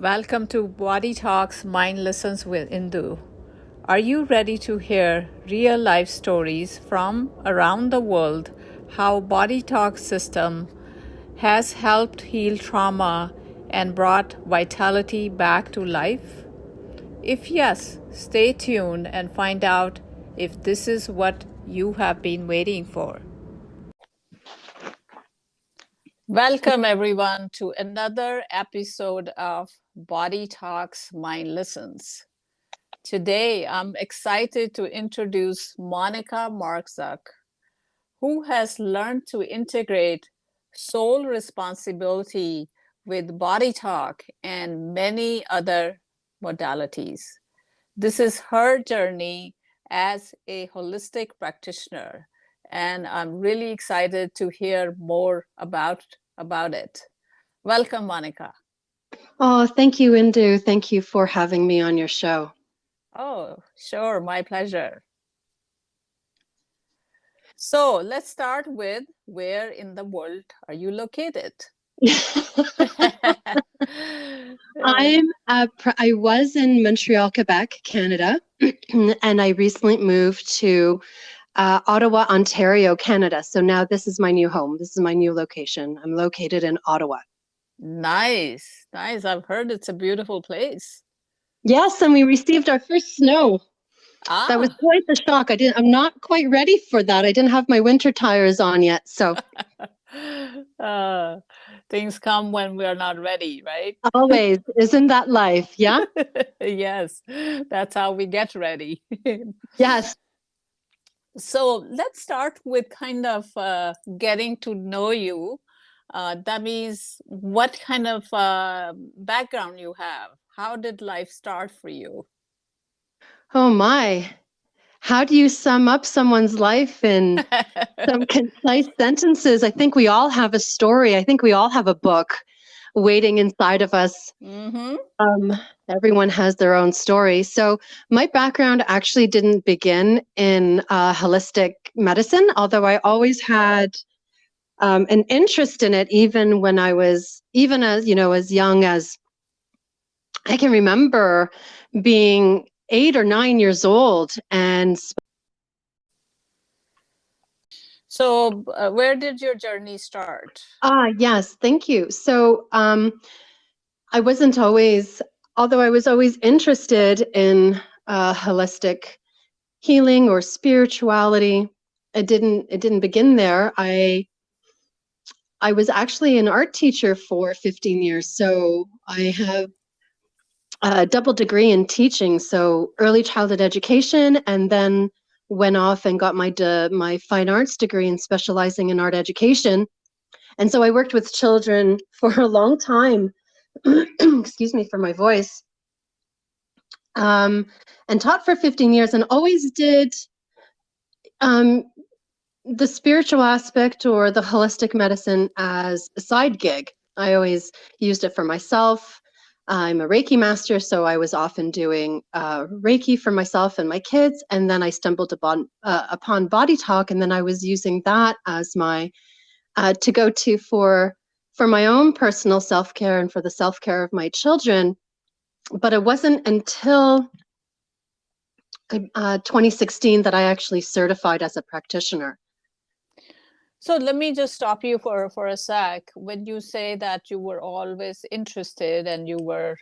Welcome to Bodytalk's Mind Lessons with Indu. Are you ready to hear real life stories from around the world how Bodytalk system has helped heal trauma and brought vitality back to life? If yes, stay tuned and find out if this is what you have been waiting for. Welcome, everyone, to another episode of Bodytalk's Mind Lessons. Today, I'm excited to introduce Monika Marczuk, who has learned to integrate soul responsibility with Bodytalk and many other modalities. This is her journey as a holistic practitioner, and I'm really excited to hear more about it. Welcome, Monika. Oh, thank you, Indu. Thank you for having me on your show. Oh, sure, my pleasure. So let's start with where in the world are you located? I was in Montreal, Quebec, Canada, and I recently moved to Ottawa, Ontario, Canada. So now this is my new home. This is my new location. I'm located in Ottawa. Nice. I've heard it's a beautiful place. Yes, and we received our first snow. That was quite the shock. I'm not quite ready for that. I didn't have my winter tires on yet, so. Things come when we are not ready, right? Always. Isn't that life? Yeah? Yes, that's how we get ready. Yes. So let's start with kind of getting to know you. That means what kind of background you have. How did life start for you? Oh my. How do you sum up someone's life in some concise sentences? I think we all have a story. I think we all have a book waiting inside of us. Mm-hmm. Everyone has their own story. So my background actually didn't begin in holistic medicine, although I always had an interest in it, even when I was, even as young as I can remember being 8 or 9 years old. And so where did your journey start? Yes, thank you. So I wasn't always, although I was always interested in holistic healing or spirituality, it didn't begin there. I was actually an art teacher for 15 years. So I have a double degree in teaching, so early childhood education, and then went off and got my fine arts degree in specializing in art education. And so I worked with children for a long time, excuse me for my voice, and taught for 15 years and always did the spiritual aspect or the holistic medicine as a side gig. I always used it for myself. I'm a Reiki master, so I was often doing Reiki for myself and my kids, and then I stumbled upon Bodytalk, and then I was using that as my to go to for my own personal self-care and for the self-care of my children. But it wasn't until 2016 that I actually certified as a practitioner. So let me just stop you for a sec. When you say that you were always interested and you were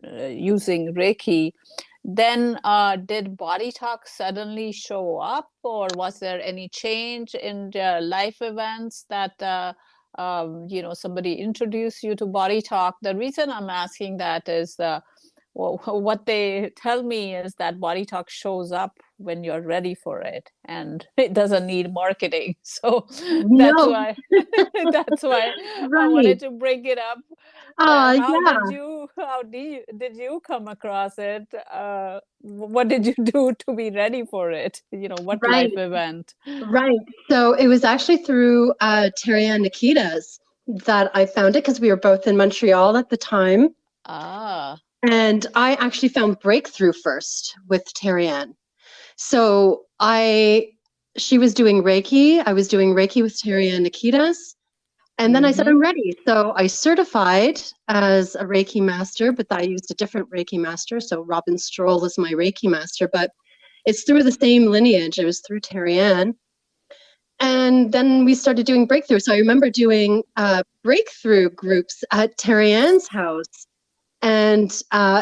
using Reiki, then did Bodytalk suddenly show up, or was there any change in the life events that somebody introduced you to Bodytalk? The reason I'm asking that is what they tell me is that Bodytalk shows up when you're ready for it, and it doesn't need marketing. So that's why Right. I wanted to bring it up. How Yeah. did you come across it? What did you do to be ready for it? What Right. life event? Right. So it was actually through Terry and Nikita's that I found it, because we were both in Montreal at the time. And I actually found Breakthrough first with Terry Ann. So she was doing Reiki. I was doing Reiki with Terry and Nikita's. And then I said, I'm ready. So I certified as a Reiki master, but I used a different Reiki master. So Robin Stroll is my Reiki master, but it's through the same lineage. It was through Terry Ann. And then we started doing breakthrough. So I remember doing breakthrough groups at Terry Ann's house. And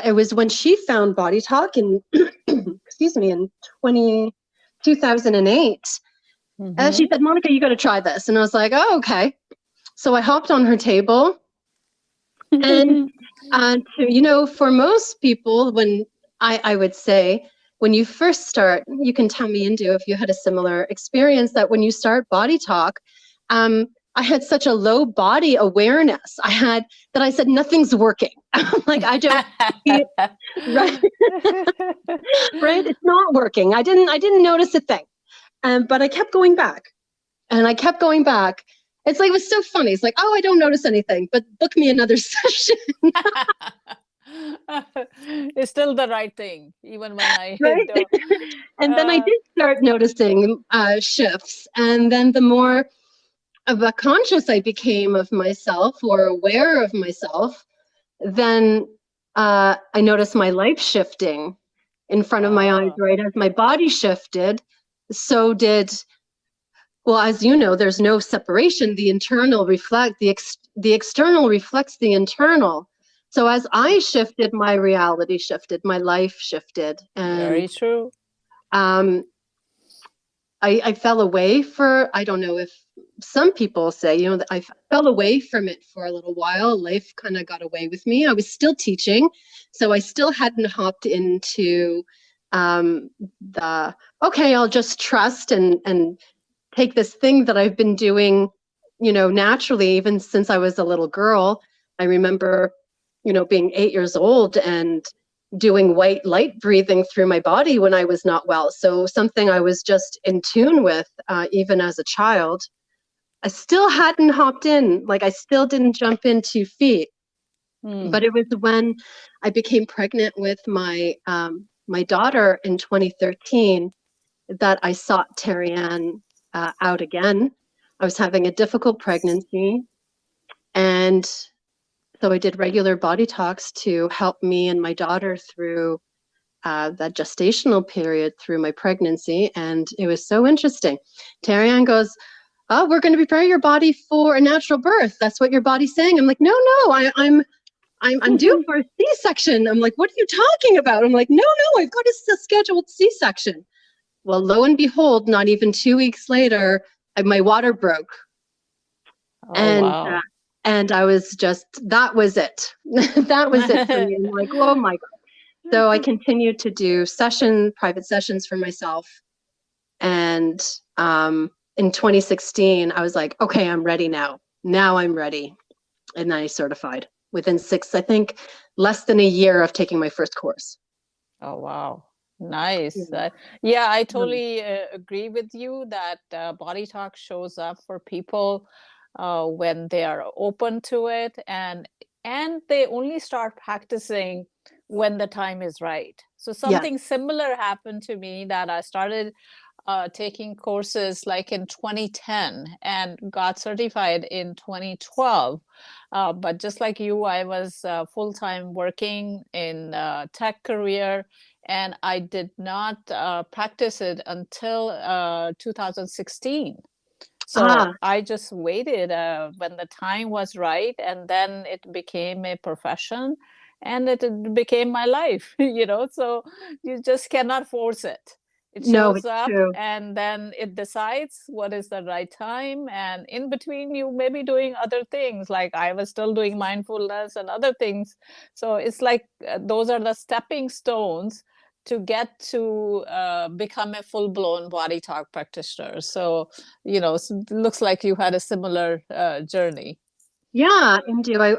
it was when she found Bodytalk in, excuse me, in 2008. And she said, Monika, you got to try this. And I was like, oh, okay. So I hopped on her table. And, for most people, when I would say, when you first start, you can tell me, Indu, if you had a similar experience, that when you start Bodytalk, I had such a low body awareness. I said, nothing's working. Like, I don't see it, right? Right? It's not working. I didn't notice a thing. But I kept going back and I kept going back. It's like, it was so funny. It's like, oh, I don't notice anything, but book me another session. It's still the right thing, even when I right? And then I did start noticing shifts. And then the more of a conscious I became of myself, or aware of myself, then I noticed my life shifting in front of my eyes, right? As my body shifted, so did, well, as you know, there's no separation. The internal reflect, the external reflects the internal. So as I shifted, my reality shifted, my life shifted. And very true. I fell away I don't know if some people say, that I fell away from it for a little while. Life kind of got away with me. I was still teaching, so I still hadn't hopped into I'll just trust and take this thing that I've been doing, naturally, even since I was a little girl. I remember, being 8 years old and doing white light breathing through my body when I was not well. So something I was just in tune with, even as a child. I still hadn't hopped in, like I still didn't jump in 2 feet. But it was when I became pregnant with my daughter in 2013 that I sought Terry Ann out again. I was having a difficult pregnancy, and so I did regular body talks to help me and my daughter through that gestational period, through my pregnancy. And it was so interesting. Terry Ann goes, oh, we're going to prepare your body for a natural birth. That's what your body's saying. I'm like, no, I'm due for a C-section. I'm like, what are you talking about? I'm like, no, I've got a scheduled C-section. Well, lo and behold, not even 2 weeks later, my water broke. Wow. And I was just, that was it. That was it for me. I'm like, oh my God. So I continued to do private sessions for myself. And in 2016, I was like, okay, I'm ready now. Now I'm ready. And then I certified within less than a year of taking my first course. Oh, wow. Nice. Yeah, I totally agree with you that Bodytalk shows up for people when they are open to it, and they only start practicing when the time is right. So something similar happened to me, that I started taking courses like in 2010 and got certified in 2012. But just like you, I was full-time working in tech career, and I did not practice it until 2016. So I just waited when the time was right, and then it became a profession, and it became my life, so you just cannot force it. It shows up, true. And then it decides what is the right time. And in between, you may be doing other things. Like I was still doing mindfulness and other things. So it's like those are the stepping stones to get to become a full-blown Bodytalk practitioner. So, it looks like you had a similar journey. Yeah, Indu, I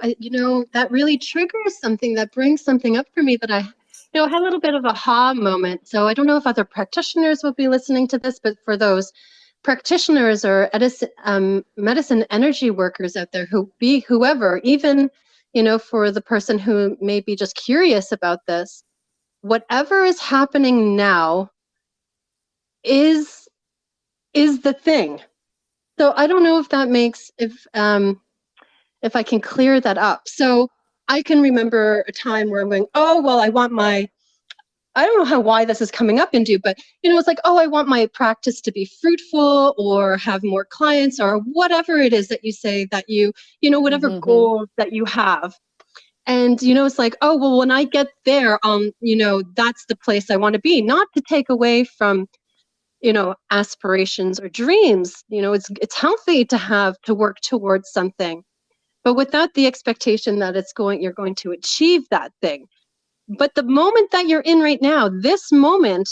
that really triggers something, that brings something up for me that I had a little bit of a aha moment. So I don't know if other practitioners will be listening to this, but for those practitioners or medicine energy workers out there, whoever, even, for the person who may be just curious about this, whatever is happening now is the thing. So I don't know if that makes, if I can clear that up. So I can remember a time where I'm going, oh, well, I don't know why this is coming up into, but it's like, oh, I want my practice to be fruitful or have more clients or whatever it is that you say that whatever goals that you have. And, it's like, oh, well, when I get there, that's the place I want to be, not to take away from, aspirations or dreams. It's healthy to work towards something, but without the expectation that you're going to achieve that thing. But the moment that you're in right now, this moment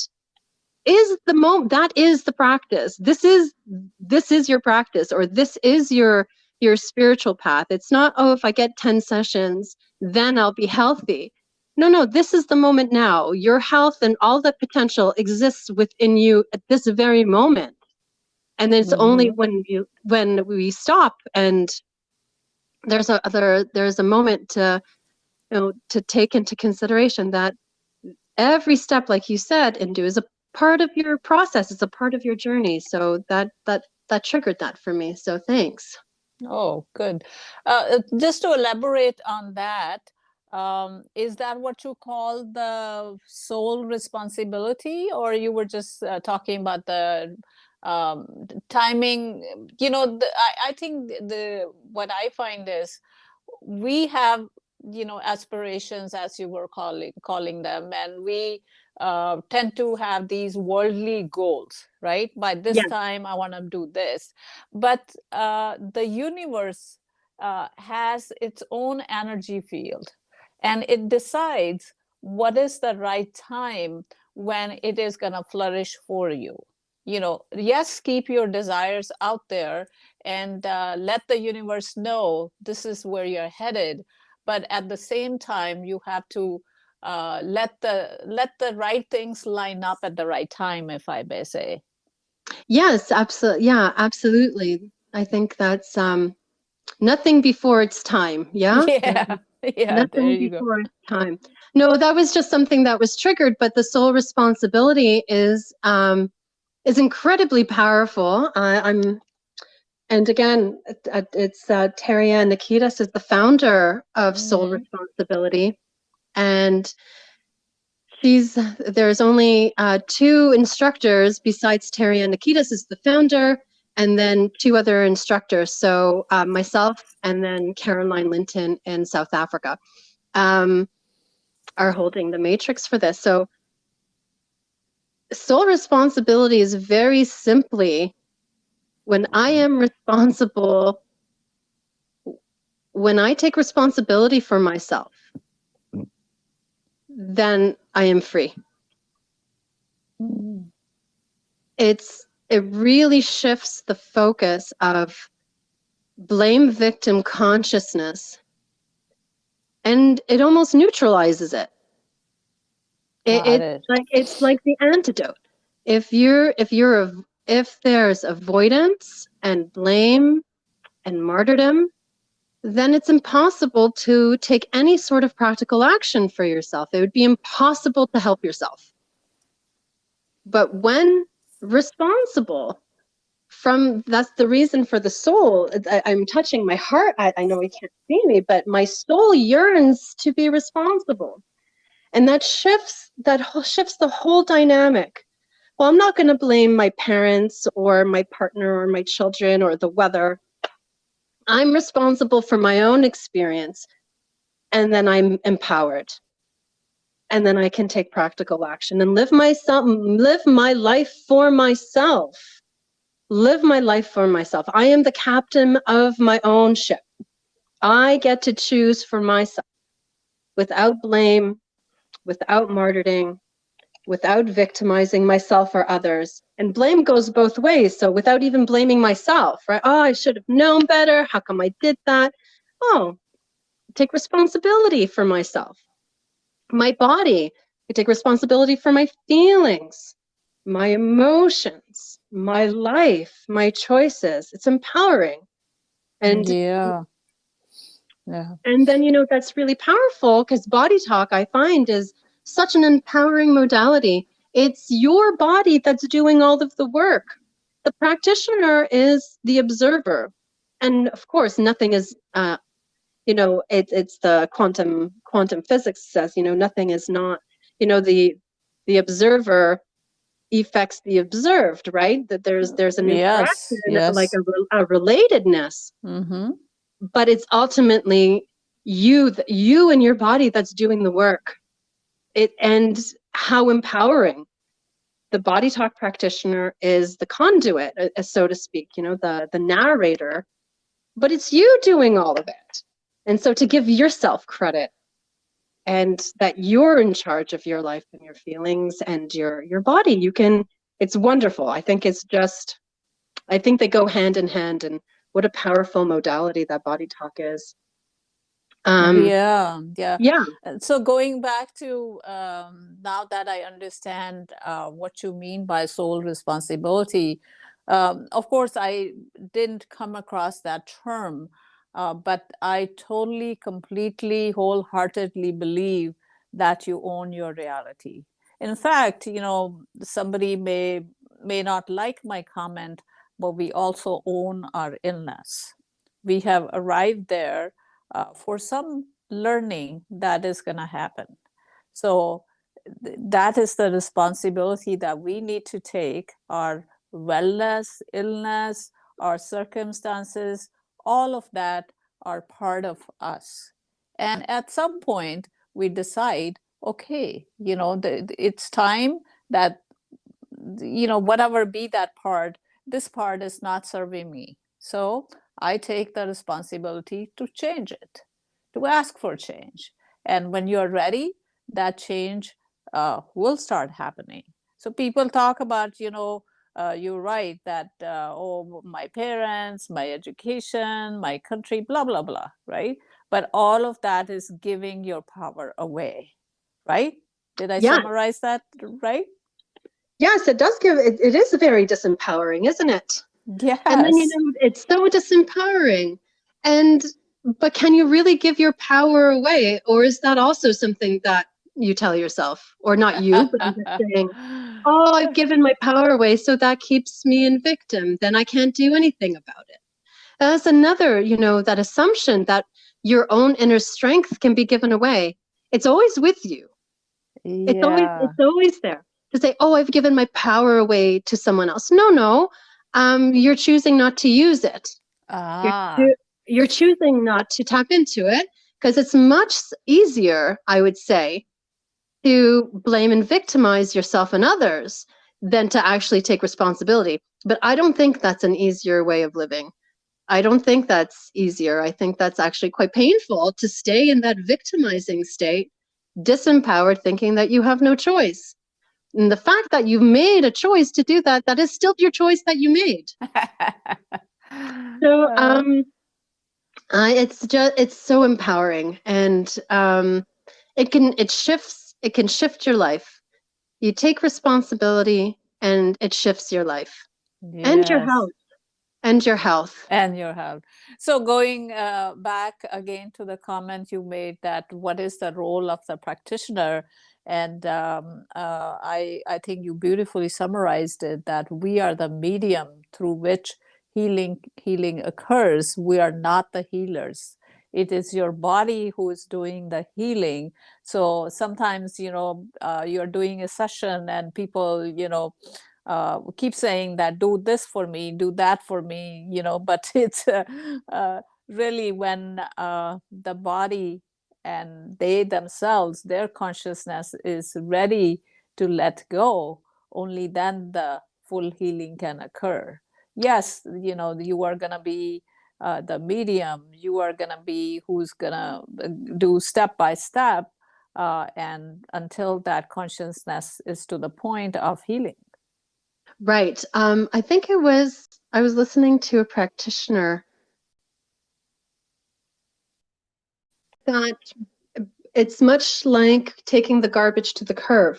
is the moment, that is the practice. This is your practice, or this is your spiritual path. It's not, oh, if I get 10 sessions, then I'll be healthy. No, this is the moment now. Your health and all the potential exists within you at this very moment. And it's only when we stop and there's a moment to take into consideration that every step, like you said, Indu, is a part of your process. It's a part of your journey. So that triggered that for me. So thanks. Oh, good. Just to elaborate on that, is that what you call the soul responsibility, or you were just talking about the timing? I think what I find is we have aspirations, as you were calling them, and we tend to have these worldly goals, right? By this time I want to do this, but the universe has its own energy field, and it decides what is the right time when it is going to flourish for you. Yes, keep your desires out there and let the universe know this is where you're headed, but at the same time you have to let the right things line up at the right time, if I may say. Yes, absolutely. Yeah, absolutely. I think that's nothing before it's time. Yeah. Yeah, Nothing there you before go. it's time. No, that was just something that was triggered, but the soul responsibility is incredibly powerful. And again, it's Terry-Ann Nikitas is the founder of Soul Responsibility, and there's only 2 instructors besides Terry-Ann Nikitas is the founder, and then 2 other instructors. So myself and then Caroline Linton in South Africa are holding the matrix for this. So soul responsibility is very simply when I am responsible, when I take responsibility for myself, then I am free. It really shifts the focus of blame victim consciousness, and it almost neutralizes it. It's like the antidote. If there's avoidance and blame and martyrdom, then it's impossible to take any sort of practical action for yourself. It would be impossible to help yourself. But when responsible, that's the reason for the soul. I'm touching my heart. I know you can't see me, but my soul yearns to be responsible. And that shifts the whole dynamic. Well, I'm not going to blame my parents or my partner or my children or the weather. I'm responsible for my own experience, and then I'm empowered. And then I can take practical action and live my life for myself. Live my life for myself. I am the captain of my own ship. I get to choose for myself without blame, without martyrdom, without victimizing myself or others. And blame goes both ways. So without even blaming myself, right? Oh, I should have known better. How come I did that? Oh, take responsibility for myself. My body, I take responsibility for my feelings, my emotions, my life, my choices. It's empowering. And and then, that's really powerful, because Bodytalk, I find, is such an empowering modality. It's your body that's doing all of the work. The practitioner is the observer. And of course, nothing is it's the quantum physics says, nothing is not, the observer affects the observed, right? That there's an Yes, interaction, like yes. a relatedness, Mm-hmm. but it's ultimately you and your body that's doing the work. And how empowering. The Bodytalk practitioner is the conduit, so to speak, the narrator, but it's you doing all of it. And so to give yourself credit, and that you're in charge of your life and your feelings and your body, it's wonderful. I think they go hand in hand, and what a powerful modality that Bodytalk is. Yeah, yeah. Yeah. So going back to now that I understand what you mean by soul responsibility, of course, I didn't come across that term, but I totally, completely, wholeheartedly believe that you own your reality. In fact, somebody may not like my comment, but we also own our illness. We have arrived there for some learning that is going to happen. So that is the responsibility that we need to take. Our wellness, illness, our circumstances, all of that are part of us. And at some point, we decide, okay, it's time that, whatever be that part, this part is not serving me. So I take the responsibility to change it, to ask for change. And when you're ready, that change will start happening. So people talk about, you're right, that, oh, my parents, my education, my country, blah, blah, blah, right? But all of that is giving your power away, right? Did I Yeah. summarize that right? Yes, it does it is very disempowering, isn't it? Yes. And then, it's so disempowering. But can you really give your power away? Or is that also something that you tell yourself? Or not you, but I'm just saying, oh, I've given my power away, so that keeps me in victim. Then I can't do anything about it. That's another, that assumption that your own inner strength can be given away. It's always with you. Yeah. It's always there. To say, oh, I've given my power away to someone else. No. You're choosing not to use it. Ah. You're choosing not to tap into it, because it's much easier, I would say, to blame and victimize yourself and others than to actually take responsibility. But I don't think that's an easier way of living. I don't think that's easier. I think that's actually quite painful, to stay in that victimizing state, disempowered, thinking that you have no choice. And the fact that you've made a choice to do that, that is still your choice that you made. So it's so empowering, and it can shift your life. You take responsibility, and it shifts your life. Yes. And your health. And your health. And your health. So going back again to the comment you made, that what is the role of the practitioner? And I think you beautifully summarized it, that we are the medium through which healing occurs. We are not the healers. It is your body who is doing the healing. So sometimes, you're doing a session and people, keep saying that, do this for me, do that for me, but it's really when the body and they themselves, their consciousness is ready to let go, only then the full healing can occur. Yes, you are going to be the medium, you are going to be who's going to do step by step, and until that consciousness is to the point of healing. Right. I think I was listening to a practitioner that it's much like taking the garbage to the curb.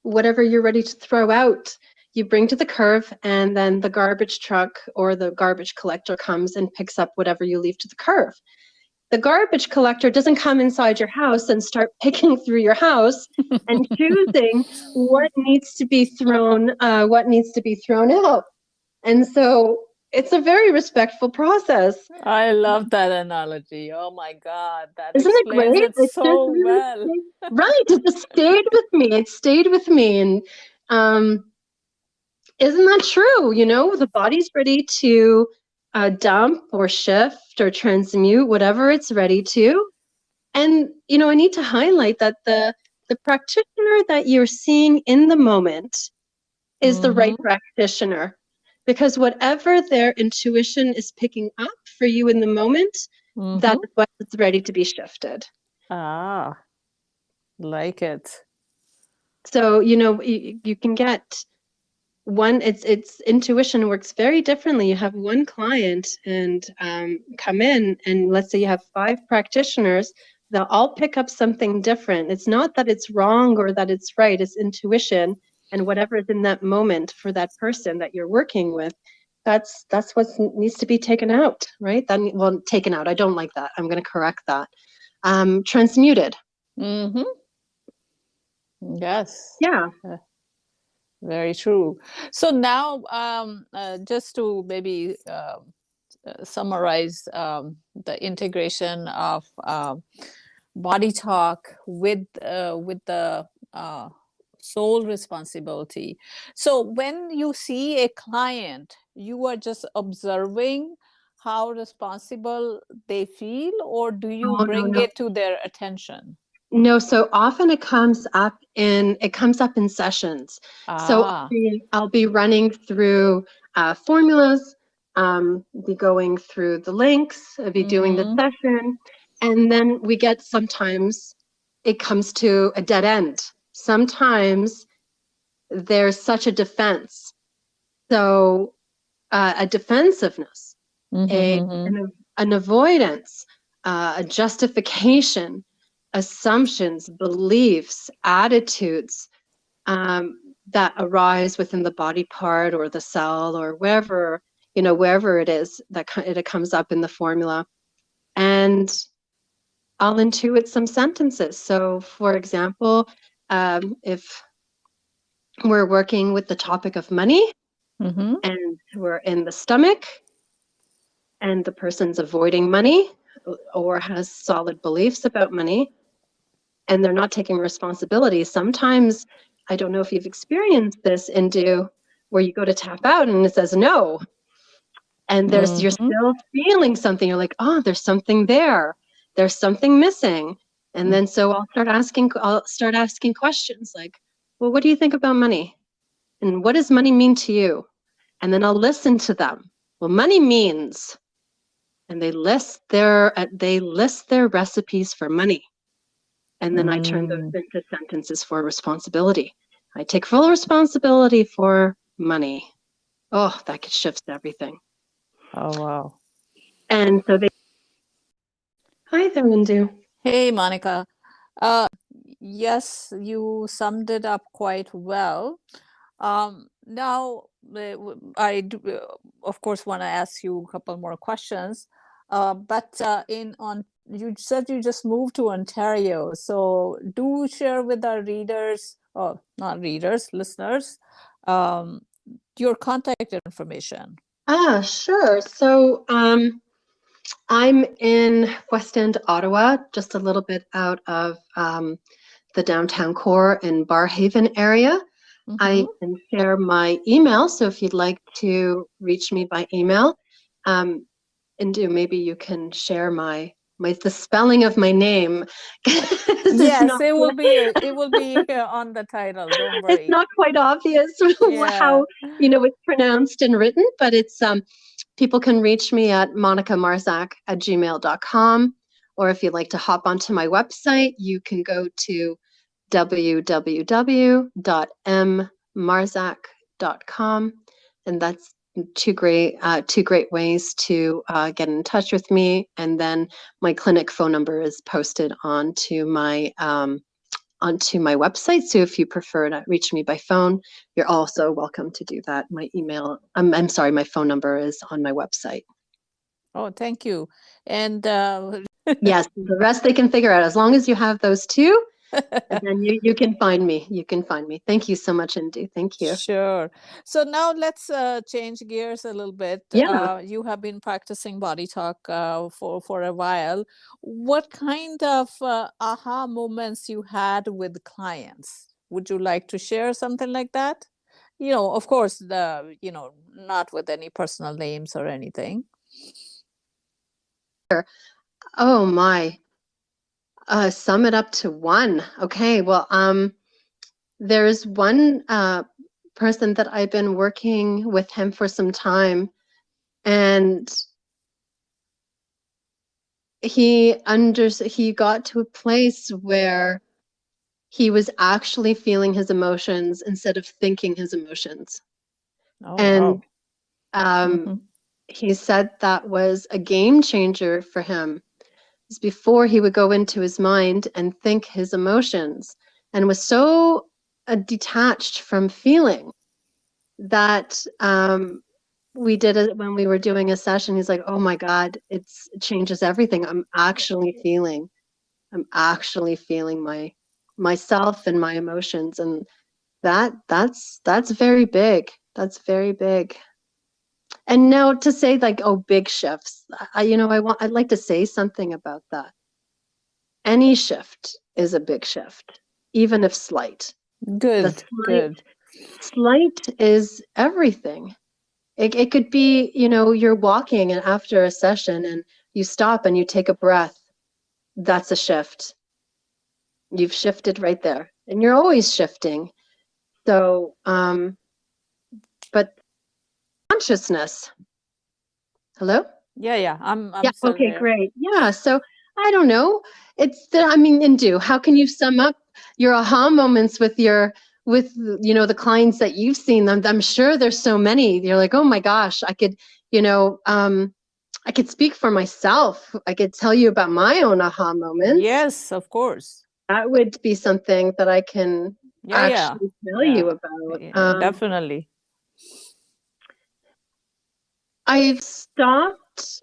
Whatever you're ready to throw out, you bring to the curb, and then the garbage truck or the garbage collector comes and picks up whatever you leave to the curb. The garbage collector doesn't come inside your house and start picking through your house and choosing what needs to be thrown out. And so it's a very respectful process. I love that analogy. Oh my God, that Isn't it explains great? it It just so really well. right. It just stayed with me. It stayed with me. And isn't that true? You know, the body's ready to dump or shift or transmute whatever it's ready to. And, you know, I need to highlight that the practitioner that you're seeing in the moment is the right practitioner, because whatever their intuition is picking up for you in the moment, that is what's ready to be shifted. Ah, like it. So, you know, you can get one, it's intuition works very differently. You have one client and come in, and let's say you have 5 practitioners, they'll all pick up something different. It's not that it's wrong or that it's right, it's intuition, and whatever is in that moment for that person that you're working with, that's what needs to be taken out, right? Well, taken out, I don't like that, I'm going to correct that. Transmuted. Yes. Yeah. Very true. So now, just to maybe summarize the integration of Bodytalk with the soul responsibility. So when you see a client, you are just observing how responsible they feel, or do you Oh, no, bring no. it to their attention? No, so often it comes up in sessions. So Ah. I'll be running through formulas, be going through the links, I'll be doing the session, and then we get, sometimes it comes to a dead end. Sometimes there's such a defense. So a defensiveness, an avoidance, a justification, assumptions, beliefs, attitudes that arise within the body part or the cell or wherever, you know, wherever it is that it comes up in the formula. And I'll intuit some sentences. So, for example, if we're working with the topic of money and we're in the stomach, and the person's avoiding money or has solid beliefs about money, and they're not taking responsibility. Sometimes, I don't know if you've experienced this, Indu, where you go to tap out and it says no, and you're still feeling something. You're like, oh, there's something there. There's something missing. And then so I'll start asking questions like, well, what do you think about money? And what does money mean to you? And then I'll listen to them. Well, money means, and they list their recipes for money, and then I turn those into sentences for responsibility. I take full responsibility for money. Oh, that shifts everything. Oh, wow. And so hi there, Indu. Hey, Monika. Yes, you summed it up quite well. Now, I do, of course, want to ask you a couple more questions. But you said you just moved to Ontario, so do share with our readers, or not readers, listeners, um, your contact information. Sure. So I'm in West End, Ottawa, just a little bit out of the downtown core in Barhaven area. I can share my email, so if you'd like to reach me by email, Indu, maybe you can share the spelling of my name. Yes, it will be on the title. Don't It's worry. not quite obvious Yeah. how it's pronounced and written, but it's people can reach me at monikamarczuk@gmail.com, or if you'd like to hop onto my website, you can go to www.mmarczuk.com, and that's two great ways to get in touch with me. And then my clinic phone number is posted onto my website. So if you prefer to reach me by phone, you're also welcome to do that. My email, I'm sorry, my phone number is on my website. Oh, thank you. And yes, the rest they can figure out. As long as you have those two, And then you can find me. You can find me. Thank you so much, Indu. Thank you. Sure. So now let's change gears a little bit. Yeah. You have been practicing body talk for a while. What kind of aha moments you had with clients? Would you like to share something like that? Of course, not with any personal names or anything. Oh my. Sum it up to one. Okay. Well, there's one person that I've been working with him for some time, and he got to a place where he was actually feeling his emotions instead of thinking his emotions. Oh, And wow. he said that was a game changer for him. Before, he would go into his mind and think his emotions, and was so detached from feeling that we did it when we were doing a session. He's like, oh my God, it changes everything. I'm actually feeling myself and my emotions. And that's very big. That's very big. And now to say like, oh, big shifts, I'd like to say something about that. Any shift is a big shift, even if slight. Good, good. Slight is everything. It could be, you're walking and after a session and you stop and you take a breath. That's a shift. You've shifted right there. And you're always shifting. So, but consciousness. Hello? Yeah. I'm Yeah, still okay, here. great. Yeah, so I don't know. Indu, how can you sum up your aha moments with the clients that you've seen? I'm sure there's so many. You're like, oh my gosh, I could speak for myself. I could tell you about my own aha moments. Yes, of course. That would be something that I can actually tell you about. Yeah, definitely. I've stopped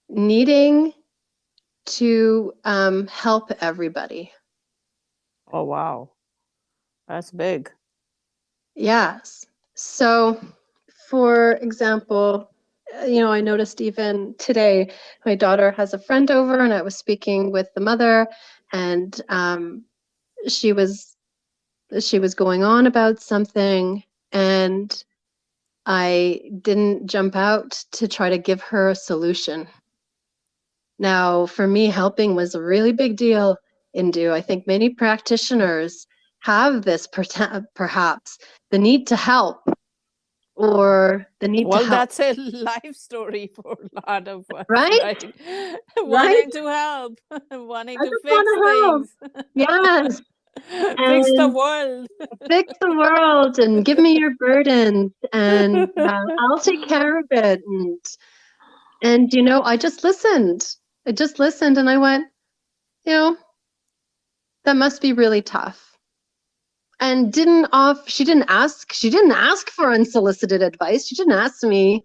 needing to help everybody. Oh, wow. That's big. Yes. So, for example, I noticed even today, my daughter has a friend over, and I was speaking with the mother, and she was going on about something, and I didn't jump out to try to give her a solution. Now, for me, helping was a really big deal, Indu. I think many practitioners have this perhaps the need to help, or the need to Well, help. that's a life story for a lot of us, Right? right? Right? Wanting to help, wanting I to just fix want to help. things, Yes. fix the And world. fix the world and give me your burdens, and I'll take care of it. And I just listened. And I went, that must be really tough. And she didn't ask for unsolicited advice. She didn't ask me,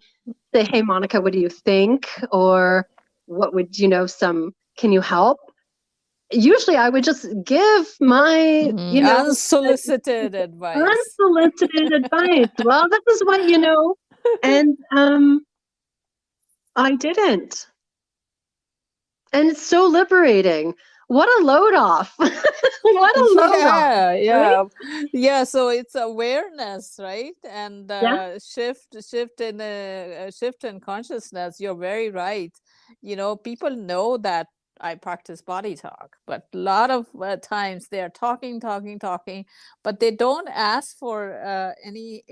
say, hey, Monika, what do you think? Or what would, can you help? Usually I would just give my, Unsolicited advice. unsolicited advice. Well, this is what and I didn't. And it's so liberating. What a load off. What a load off. Yeah. Right? Yeah, so it's awareness, right? And Yeah. shift in consciousness. You're very right. People know that I practice body talk, but a lot of times they're talking, but they don't ask for any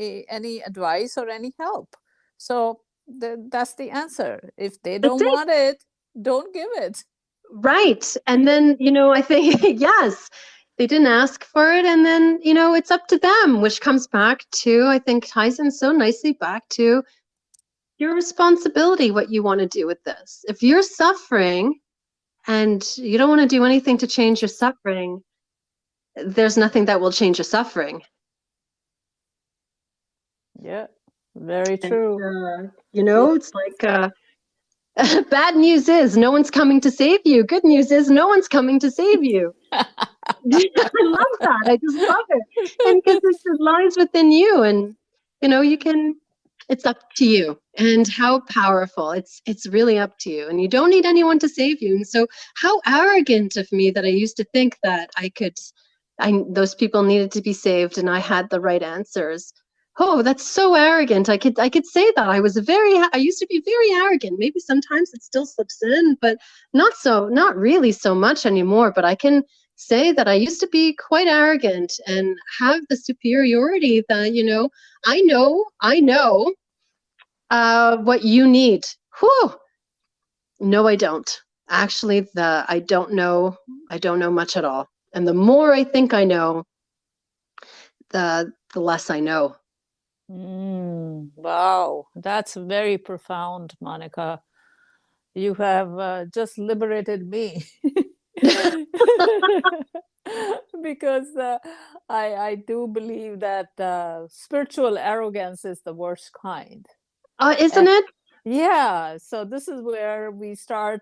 advice or any help. So that's the answer. If they That's don't it. want it, don't give it. Right. And then, I think, yes, they didn't ask for it. And then, it's up to them, which comes back to, I think, ties in so nicely back to your responsibility, what you want to do with this. If you're suffering and you don't want to do anything to change your suffering, there's nothing that will change your suffering. Yeah, very And, true. it's like, Bad news is no one's coming to save you. Good news is no one's coming to save you. I love that. I just love it. And because it lies within you, and you can, it's up to you and how powerful. It's really up to you, and you don't need anyone to save you. And so how arrogant of me that I used to think that those people needed to be saved and I had the right answers. Oh, that's so arrogant. I could say that I used to be very arrogant. Maybe sometimes it still slips in, but not really so much anymore. But I can say that I used to be quite arrogant and have the superiority that, I know what you need. Whew. No, I don't. Actually, I don't know much at all. And the more I think I know, the less I know. Wow, that's very profound, Monika. You have just liberated me. Because I do believe that spiritual arrogance is the worst kind. Isn't it? Yeah, so this is where we start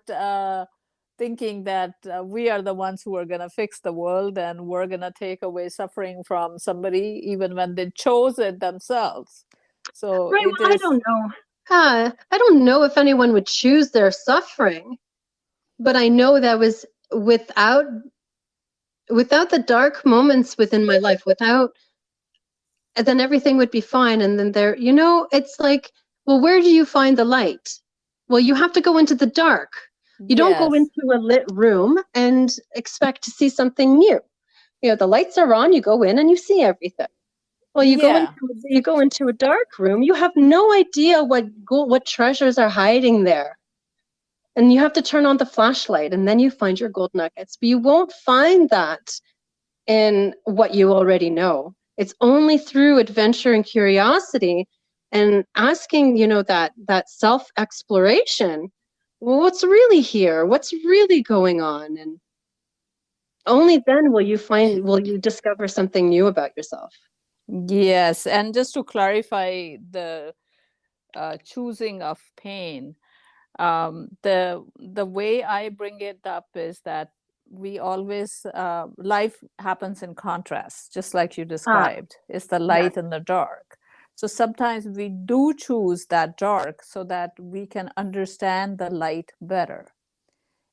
thinking that we are the ones who are going to fix the world, and we're going to take away suffering from somebody even when they chose it themselves. So Right. it Well, I is. don't know. I don't know if anyone would choose their suffering, but I know that was without the dark moments within my life, then everything would be fine. And then it's like, well, where do you find the light? Well, you have to go into the dark. You don't go Yes. into a lit room and expect to see something new. The lights are on, you go in and you see everything. Well, you Yeah. go into a dark room, you have no idea what treasures are hiding there. And you have to turn on the flashlight, and then you find your gold nuggets. But you won't find that in what you already know. It's only through adventure and curiosity and asking, that self-exploration. Well, what's really here? What's really going on? And only then will you discover something new about yourself. Yes. And just to clarify the choosing of pain, the way I bring it up is that we always life happens in contrast, just like you Ah, described. It's the yes. light and the dark. So sometimes we do choose that dark so that we can understand the light better.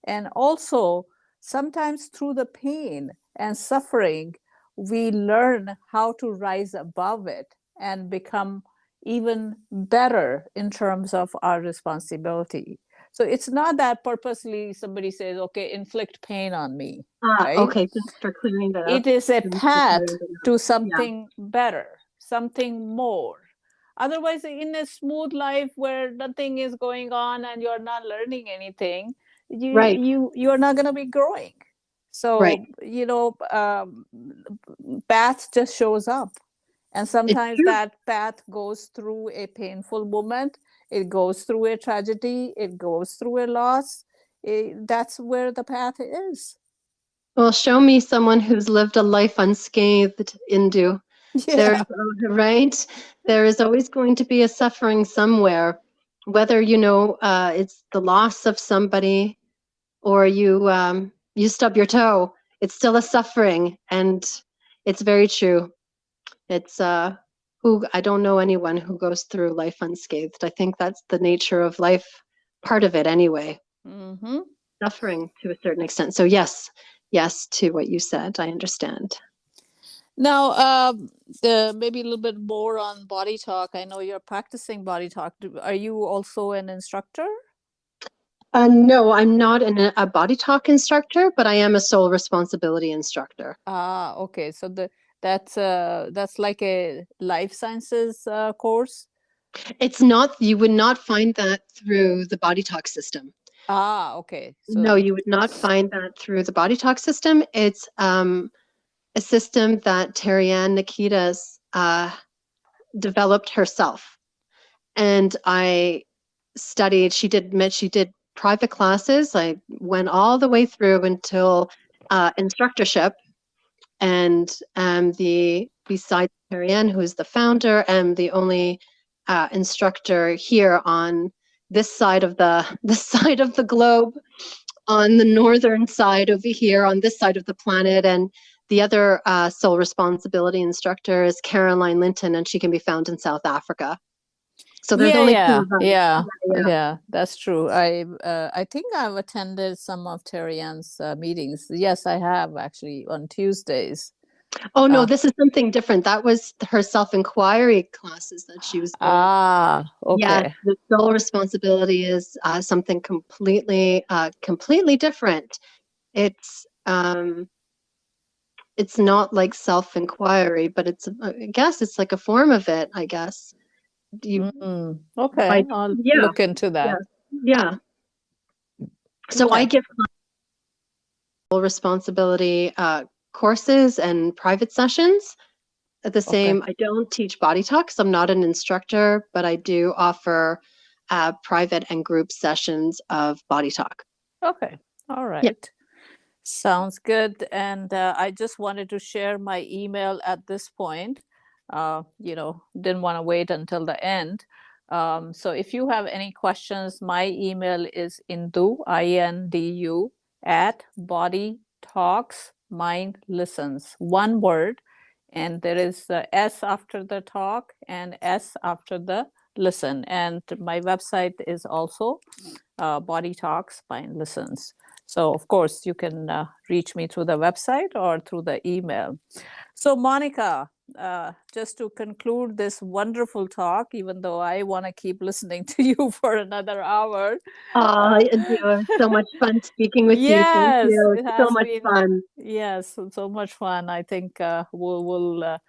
And also, sometimes through the pain and suffering, we learn how to rise above it and become even better in terms of our responsibility. So it's not that purposely somebody says, okay, inflict pain on me, right? Okay, thanks for clearing that up. It is a Thanks for path clearing that up. to Yeah, something better, something more. Otherwise, in a smooth life where nothing is going on and you're not learning anything, right, you're not going to be growing. right. So path just shows up, and It's sometimes true. that path goes through a painful moment. It goes through a tragedy. It goes through a loss. That's where the path is. Well, show me someone who's lived a life unscathed, Indu. Yeah. Right? There is always going to be a suffering somewhere, whether it's the loss of somebody or you stub your toe. It's still a suffering, and it's very true. It's who I don't know anyone who goes through life unscathed. I think that's the nature of life, part of it anyway. Mm-hmm. Suffering to a certain extent. So yes to what you said. I understand. Now, maybe a little bit more on body talk. I know you're practicing body talk. Are you also an instructor? No, I'm not a body talk instructor, but I am a sole responsibility instructor. Ah, okay. So that's like a life sciences course. It's not, you would not find that through the body talk system. Ah, okay. No, So you would not find that through the body talk system. It's a system that Terry-Ann Nikitas developed herself. And I studied, she did private classes. I went all the way through until instructorship. And besides Terry-Ann, who is the founder and the only instructor here on this side of the globe, on the northern side over here, on this side of the planet. And the other soul responsibility instructor is Caroline Linton, and she can be found in South Africa. So there's only two of them. Yeah, that's true. I think I've attended some of Terrian's meetings. Yes, I have, actually, on Tuesdays. Oh no, this is something different. That was her self-inquiry classes that she was going. Okay. Yeah, the soul responsibility is something completely different. It's not like self-inquiry, but I guess it's like a form of it, I guess. Okay, I'll look into that. Yeah. So I give soul responsibility courses and private sessions. At the same, I don't teach Bodytalk, so I'm not an instructor, but I do offer private and group sessions of Bodytalk. Okay, all right. Yeah. Sounds good. And I just wanted to share my email at this point. Didn't want to wait until the end. So if you have any questions, my email is Indu, INDU, at Bodytalks Mind Listens, one word. And there is the S after the talk and S after the listen. And my website is also Bodytalks Mind Listens. So, of course, you can reach me through the website or through the email. So, Monika, just to conclude this wonderful talk, even though I want to keep listening to you for another hour. It was so much fun speaking with you. Thank you. It has so much fun. Yes, so much fun. I think we'll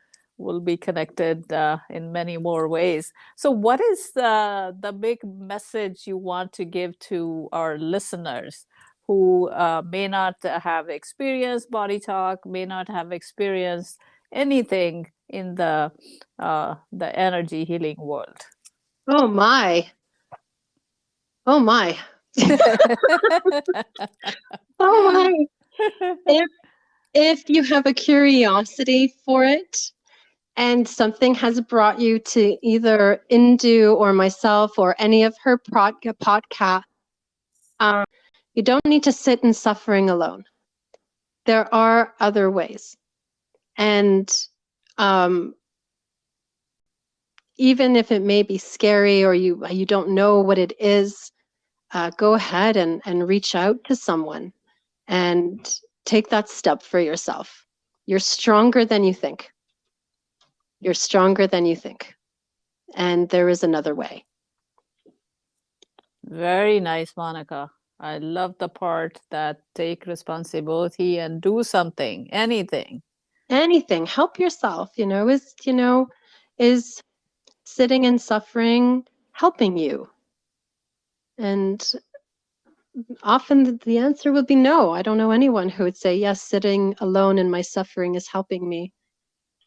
be connected in many more ways. So what is the big message you want to give to our listeners who may not have experienced Bodytalk, may not have experienced anything in the energy healing world? Oh my. Oh my. Oh my. If you have a curiosity for it and something has brought you to either Indu or myself or any of her podcasts, you don't need to sit in suffering alone. There are other ways. And even if it may be scary or you don't know what it is, go ahead and reach out to someone and take that step for yourself. You're stronger than you think. You're stronger than you think. And there is another way. Very nice, Monika. I love the part that take responsibility and do something, anything. Anything. Help yourself, is sitting in suffering helping you? And often the answer would be no. I don't know anyone who would say, yes, sitting alone in my suffering is helping me.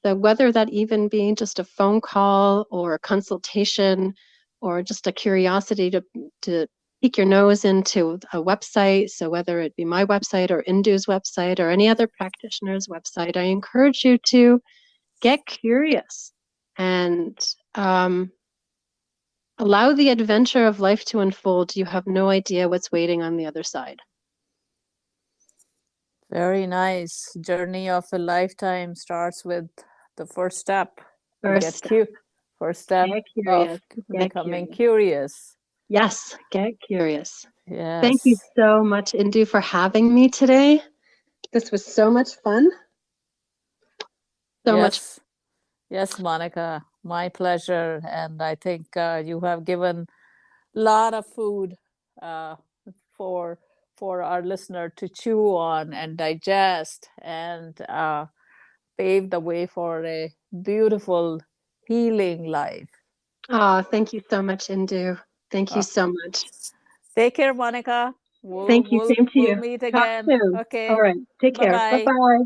So whether that even being just a phone call or a consultation or just a curiosity to peek your nose into a website, so whether it be my website or Indu's website or any other practitioner's website, I encourage you to get curious and allow the adventure of life to unfold. You have no idea what's waiting on the other side. Very nice. Journey of a lifetime starts with the first step. First step of becoming curious. Yes, get curious. Yes. Thank you so much, Indu, for having me today. This was so much fun. Yes, Monika, my pleasure. And I think you have given a lot of food for our listener to chew on and digest and pave the way for a beautiful healing life. Oh, thank you so much, Indu. Thank you so much. Take care, Monika. Thank you. Same to you. We'll meet again. Talk soon. Okay. All right. Take care. Bye-bye.